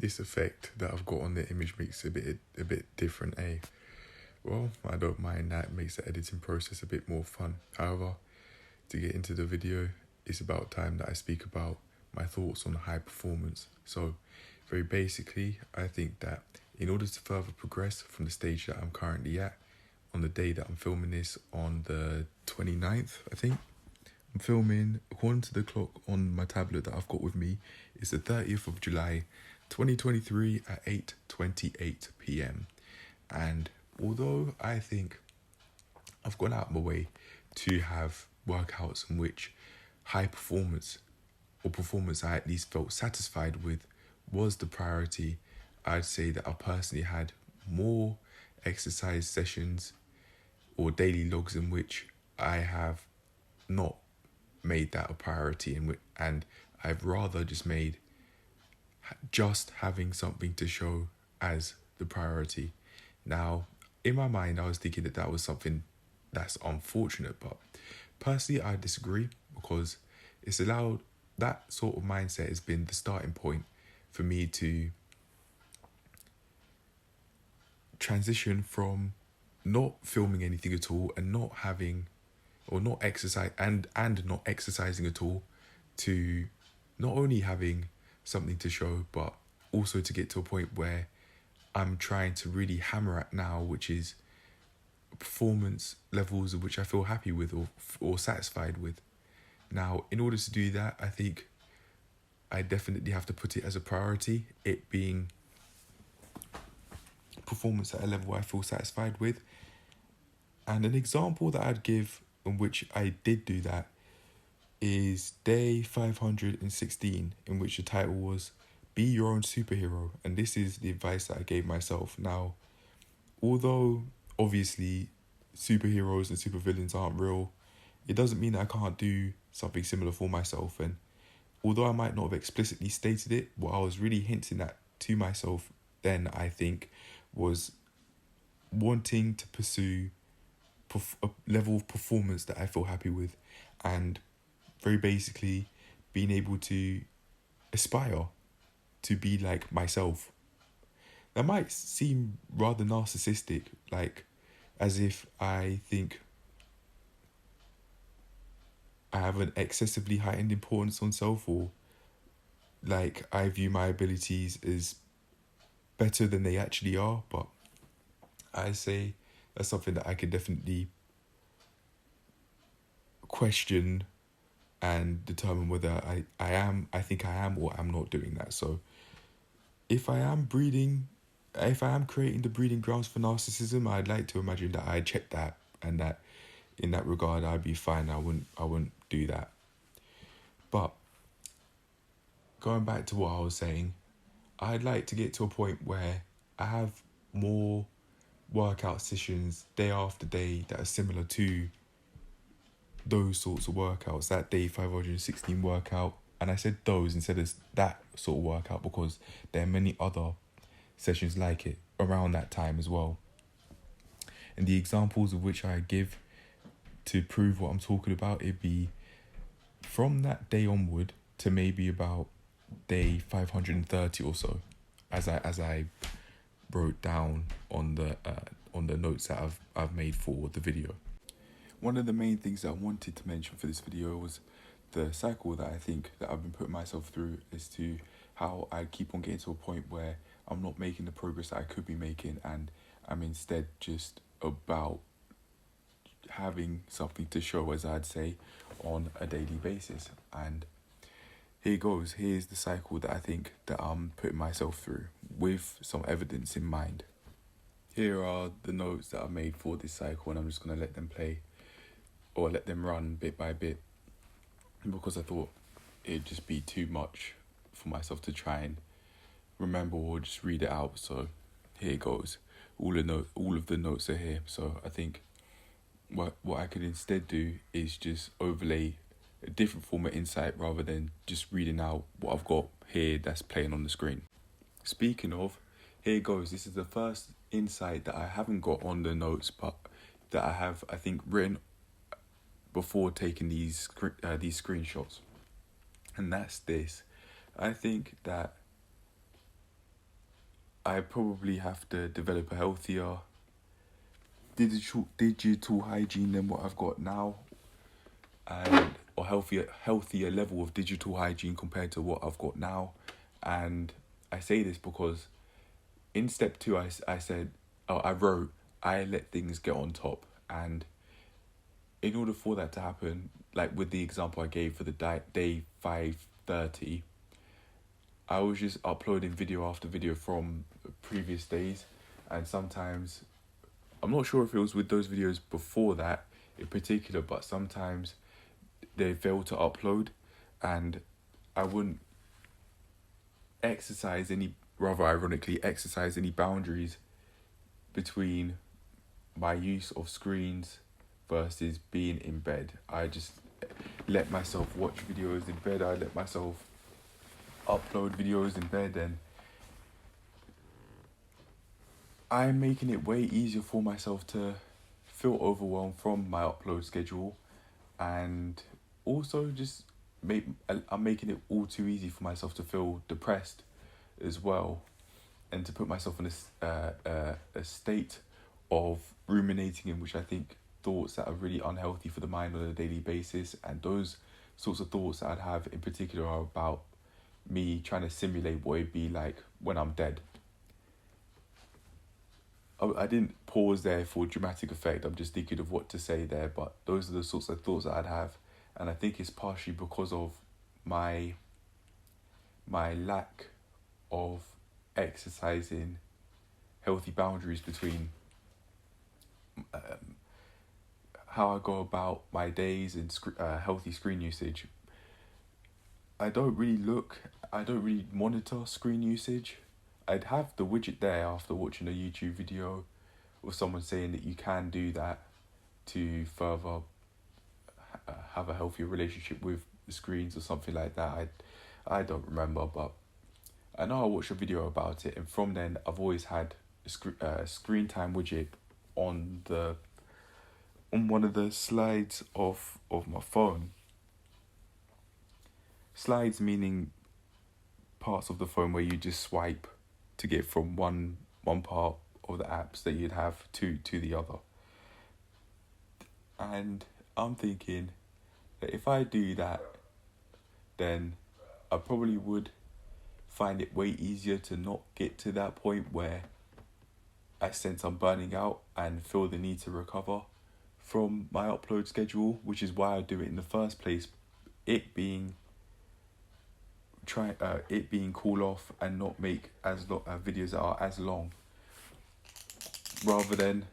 this effect that I've got on the image makes it a bit different, eh? Well, I don't mind that. It makes the editing process a bit more fun. However, to get into the video, it's about time that I speak about my thoughts on high performance. So, very basically, I think that in order to further progress from the stage that I'm currently at, on the day that I'm filming this, on the 29th, I think, I'm filming, according to the clock on my tablet that I've got with me, it's the 30th of July, 2023 at 8:28 p.m. And although I think I've gone out of my way to have workouts in which high performance or performance I at least felt satisfied with was the priority, I'd say that I personally had more exercise sessions or daily logs in which I have not made that a priority, and I've rather just made just having something to show as the priority. Now, in my mind, I was thinking that was something that's unfortunate, but personally, I disagree, because it's allowed, that sort of mindset has been the starting point for me to transition from not filming anything at all and not having, or not exercise, and not exercising at all, to not only having something to show, but also to get to a point where I'm trying to really hammer at now, which is performance levels of which I feel happy with or satisfied with. Now, in order to do that, I think I definitely have to put it as a priority, it being performance at a level I feel satisfied with. And an example that I'd give in which I did do that is day 516, in which the title was Be Your Own Superhero. And this is the advice that I gave myself. Now, although obviously superheroes and supervillains aren't real, it doesn't mean that I can't do something similar for myself. And although I might not have explicitly stated it, what I was really hinting at to myself then, I think, was wanting to pursue a level of performance that I feel happy with, and very basically being able to aspire to be like myself. That might seem rather narcissistic, like as if I think I have an excessively heightened importance on self, or like I view my abilities as better than they actually are, but I say that's something that I can definitely question and determine whether I think I am or am not doing that. So if I am creating the breeding grounds for narcissism, I'd like to imagine that I check that, and that in that regard I'd be fine. I wouldn't do that. But going back to what I was saying, I'd like to get to a point where I have more workout sessions day after day that are similar to those sorts of workouts, that day 516 workout. And I said those instead of that sort of workout because there are many other sessions like it around that time as well. And the examples of which I give to prove what I'm talking about, it'd be from that day onward to maybe about day 530 or so, as I wrote down on the notes that I've made for the video. One of the main things that I wanted to mention for this video was the cycle that I think that I've been putting myself through, as to how I keep on getting to a point where I'm not making the progress that I could be making, and I'm instead just about having something to show, as I'd say, on a daily basis. And here goes. Here's the cycle that I think that I'm putting myself through, with some evidence in mind. Here are the notes that I've made for this cycle, and I'm just going to let them play, or let them run bit by bit, because I thought it'd just be too much for myself to try and remember or just read it out. So here it goes. All of the notes are here. So I think what I could instead do is just overlay a different form of insight rather than just reading out what I've got here that's playing on the screen. Speaking of, here it goes. This is the first insight that I haven't got on the notes, but that I have, I think, written before taking these screenshots. And that's this. I think that I probably have to develop a healthier digital hygiene than what I've got now, and or healthier level of digital hygiene compared to what I've got now. And I say this because in step 2 I said, I wrote, I let things get on top. And in order for that to happen, like with the example I gave for the day 5:30, I was just uploading video after video from previous days. And sometimes, I'm not sure if it was with those videos before that in particular, but sometimes they fail to upload, and I wouldn't rather ironically exercise any boundaries between my use of screens versus being in bed. I just let myself watch videos in bed. I let myself upload videos in bed, and I'm making it way easier for myself to feel overwhelmed from my upload schedule, and also just I'm making it all too easy for myself to feel depressed as well, and to put myself in a state of ruminating, in which I think thoughts that are really unhealthy for the mind on a daily basis. And those sorts of thoughts that I'd have in particular are about me trying to simulate what it'd be like when I'm dead. I didn't pause there for dramatic effect. I'm just thinking of what to say there, but those are the sorts of thoughts that I'd have. And I think it's partially because of my lack of exercising healthy boundaries between how I go about my days and healthy screen usage. I don't really monitor screen usage. I'd have the widget there after watching a YouTube video or someone saying that you can do that to further have a healthier relationship with the screens or something like that. I don't remember, but I know I watched a video about it, and from then I've always had a screen time widget on one of the slides of my phone. Slides meaning parts of the phone where you just swipe to get from one part of the apps that you'd have to the other. And I'm thinking that if I do that, then I probably would find it way easier to not get to that point where I sense I'm burning out and feel the need to recover from my upload schedule, which is why I do it in the first place. It being cool off and not make videos that are as long, rather than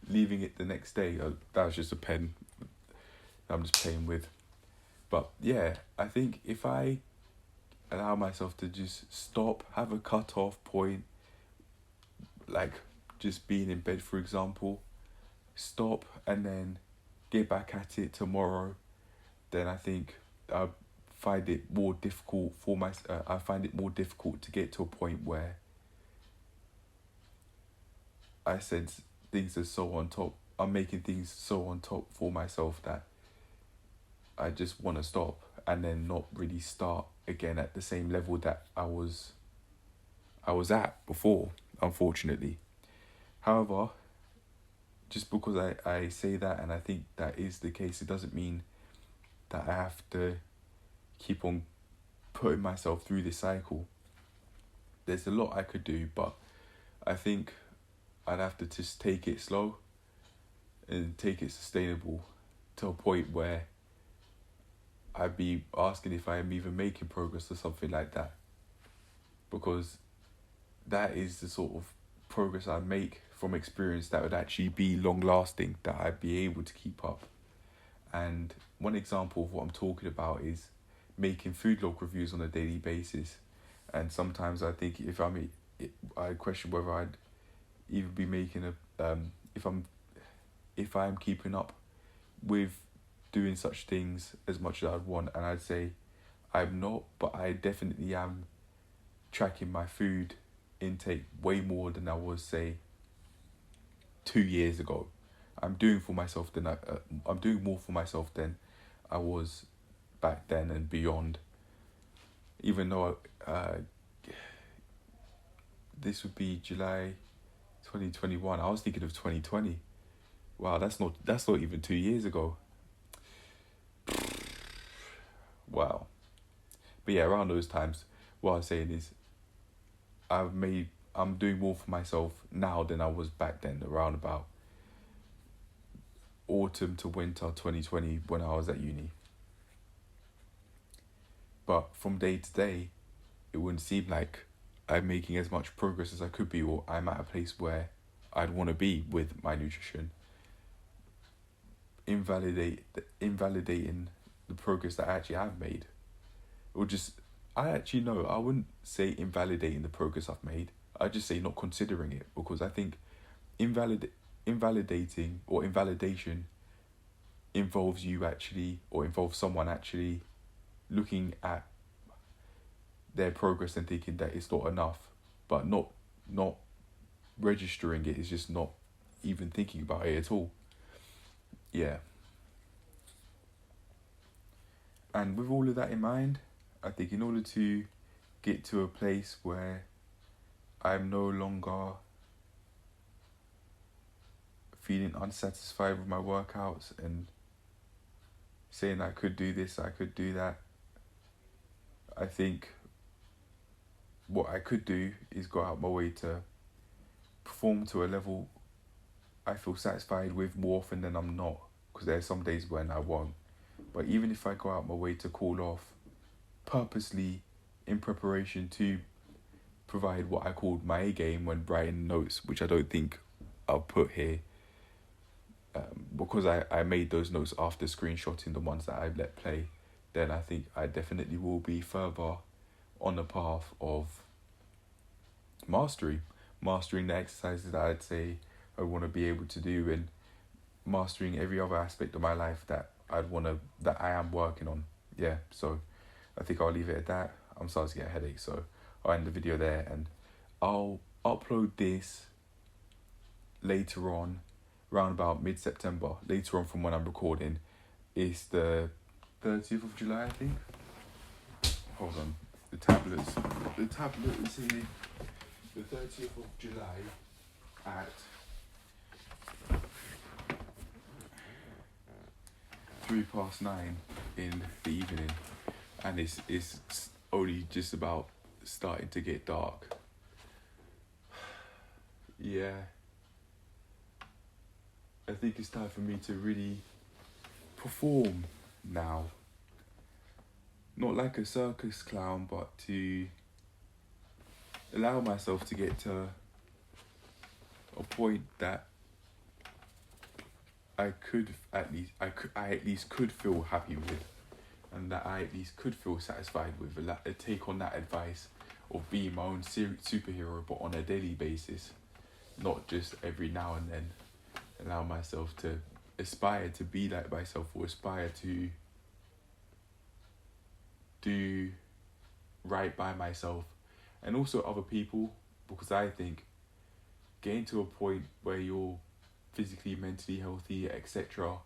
leaving it the next day. That was just a pen I'm just playing with. But yeah, I think if I allow myself to just stop, have a cut-off point, like just being in bed, for example, stop and then get back at it tomorrow, then I think I find it more difficult to get to a point where I sense things are so on top. I'm making things so on top for myself that I just want to stop and then not really start again at the same level that I was at before, unfortunately. However, just because I say that and I think that is the case, it doesn't mean that I have to keep on putting myself through this cycle. There's a lot I could do, but I think I'd have to just take it slow and take it sustainable to a point where I'd be asking if I am even making progress or something like that. Because that is the sort of progress I make from experience that would actually be long lasting, that I'd be able to keep up. And one example of what I'm talking about is making food log reviews on a daily basis. And sometimes I think I question whether I'd even be making if I'm keeping up with doing such things as much as I'd want. And I'd say I'm not, but I definitely am tracking my food intake way more than I was, say, 2 years ago. I'm doing more for myself than I was back then and beyond. Even though this would be July 2021. I was thinking of 2020. Wow, that's not even 2 years ago. Wow. But yeah, around those times, what I was saying is I'm doing more for myself now than I was back then, around about autumn to winter 2020 when I was at uni. But from day to day, it wouldn't seem like I'm making as much progress as I could be, or I'm at a place where I'd want to be with my nutrition. Invalidating the progress that I actually have made. Or just, I actually know, I wouldn't say invalidating the progress I've made. I'd just say not considering it, because I think invalidating or invalidation involves you actually, or involves someone actually looking at their progress and thinking that it's not enough, but not registering it is just not even thinking about it at all. Yeah. And with all of that in mind, I think in order to get to a place where I'm no longer feeling unsatisfied with my workouts and saying I could do this, I could do that, I think what I could do is go out my way to perform to a level I feel satisfied with more often than I'm not, because there's some days when I won't. But even if I go out my way to call off purposely in preparation to provide what I called my A game when writing notes, which I don't think I'll put here, because I made those notes after screenshotting the ones that I let play, then I think I definitely will be further on the path of mastering the exercises that I'd say I want to be able to do, and mastering every other aspect of my life that that I am working on. Yeah, so I think I'll leave it at that. I'm starting to get a headache, so I'll end the video there, and I'll upload this later on, around about mid-September, later on from when I'm recording. It's the 30th of July, I think. Hold on, the tablet is here. The 30th of July at 9:03 in the evening, and it's only just about starting to get dark. Yeah, I think it's time for me to really perform now. Not like a circus clown, but to allow myself to get to a point that I at least could feel happy with, and that I at least could feel satisfied with. Take on that advice of being my own superhero, but on a daily basis, not just every now and then. Allow myself to aspire to be like myself, or aspire to do right by myself and also other people, because I think getting to a point where you're physically, mentally healthy, etc.,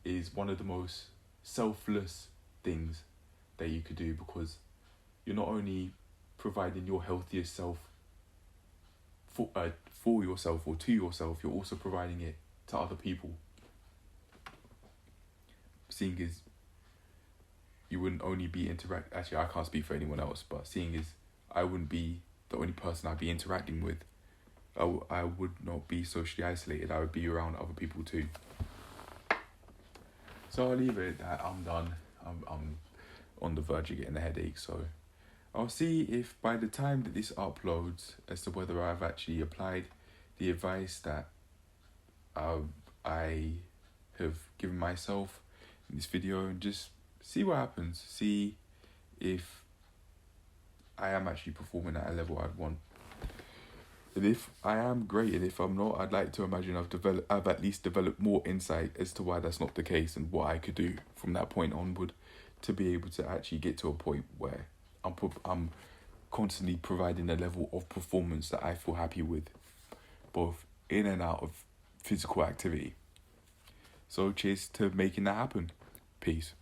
is one of the most selfless things that you could do, because you're not only providing your healthiest self for yourself or to yourself, you're also providing it to other people. Seeing as you wouldn't only be actually I can't speak for anyone else, but seeing as I wouldn't be the only person I'd be interacting with, I would not be socially isolated. I would be around other people too. So I'll leave it at that. I'm done. I'm on the verge of getting a headache, so I'll see if by the time that this uploads as to whether I've actually applied the advice that I have given myself in this video, and just see what happens. See if I am actually performing at a level I'd want. And if I am, great, and if I'm not, I'd like to imagine I've at least developed more insight as to why that's not the case, and what I could do from that point onward to be able to actually get to a point where I'm constantly providing a level of performance that I feel happy with, both in and out of physical activity. So cheers to making that happen. Peace.